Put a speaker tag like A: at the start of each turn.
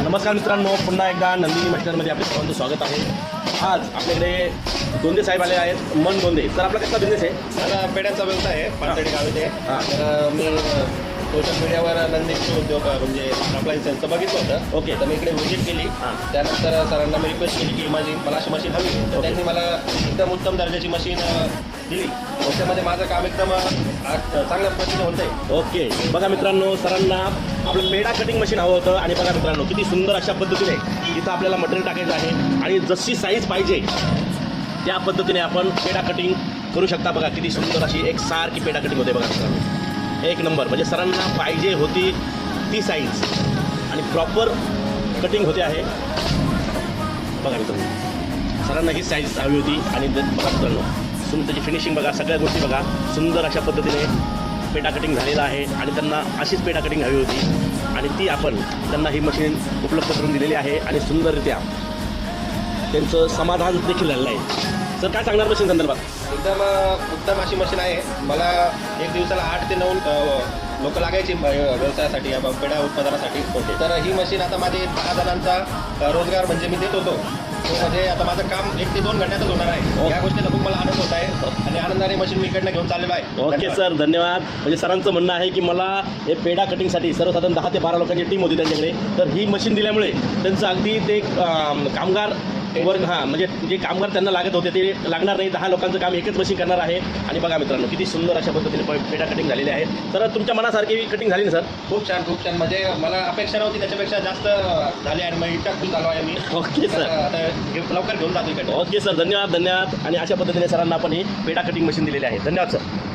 A: नमस्कार मित्रांनो, पुन्हा एकदा नंदिनी मशिनरीमध्ये आपल्या सर्वांचं स्वागत आहे। आज आपल्याकडे गोंदे साहेब आले आहेत, मन गोंदे। तर आपला कसला बिझनेस आहे?
B: माझा पेड्यांचा व्यवसाय आहे, पानसडी गाव इथे।
A: हां.
B: तर मी सोशल मीडियावर नंदीचे उद्योग म्हणजे अप्लायन्सचं बघितलं होतं।
A: ओके.
B: तर मी इकडे व्हिजिट केली।
A: हां.
B: त्यानंतर सरांना मी रिक्वेस्ट केली की मला अशी मशीन हवी। तर त्यांनी मला एकदम उत्तम दर्जाची मशीन दिली। त्याच्यामध्ये माझं काम एकदम चांगल्या पद्धतीने होतं आहे।
A: ओके, बघा मित्रांनो, सरांना आपलं पेडा कटिंग मशीन हवं होतं आणि बघा मित्रांनो किती सुंदर अशा पद्धतीने इथं आपल्याला मटेरियल टाकायचं आहे आणि जशी साईज पाहिजे त्या पद्धतीने आपण पेडा कटिंग करू शकता। बघा किती सुंदर अशी एक सारखी पेडा कटिंग होते बघा मित्रांनो, एक नंबर। म्हणजे सरांना पाहिजे होती ती साईज आणि प्रॉपर कटिंग होते आहे। बघा मित्रांनो, सरांना ही साईज हवी होती आणि बघा मित्रांनो त्याची फिनिशिंग बघा, सगळ्या गोष्टी बघा, सुंदर अशा पद्धतीने पेटा कटिंग झालेला आहे आणि त्यांना अशीच पेटा कटिंग हवी होती आणि ती आपण त्यांना ही मशीन उपलब्ध करून दिलेली आहे आणि सुंदररित्या त्यांचं समाधान देखील झालेलं आहे। सर काय सांगणार मशीन संदर्भात?
B: एकदम उत्तम अशी मशीन आहे। मला एक दिवसाला 8 ते 9 लोक लागायची व्यवसायासाठी या पेढा उत्पादनासाठी। तर ही मशीन आता माझे 10 जणांचा रोजगार म्हणजे मी देत होतो। म्हणजे आता माझं काम 1 ते 2 घंट्यातच होणार आहे। या गोष्टीचा खूप मला आनंद होत आहे आणि आनंदाने मशीन मी इकडनं घेऊन चाललेलो आहे।
A: ओके सर, धन्यवाद। म्हणजे सरांचं म्हणणं आहे की मला हे पेढा कटिंगसाठी सर्वसाधारण 10 ते 12 लोकांची टीम होती त्यांच्याकडे। तर ही मशीन दिल्यामुळे त्यांचं अगदी ते कामगार वर्ग म्हणजे जे कामगार त्यांना लागत होते ते लागणार नाही। 10 लोकांचं काम एकच मशीन करणार आहे। आणि बघा मित्रांनो किती सुंदर अशा पद्धतीने पेढा कटिंग झालेली आहे। तर तुमच्या मनासारखी कटिंग झाली ना सर?
B: खूप छान, खूप छान। म्हणजे मला अपेक्षा नव्हती, त्याच्यापेक्षा जास्त झाली आणि मग इतका खुश झालो आहे मी।
A: ओके सर,
B: आता लवकर घेऊन जातो इकडे।
A: ओके सर, धन्यवाद धन्यवाद। आणि अशा पद्धतीने सरांना आपण ही पेढा कटिंग मशीन दिलेली आहे। धन्यवाद सर।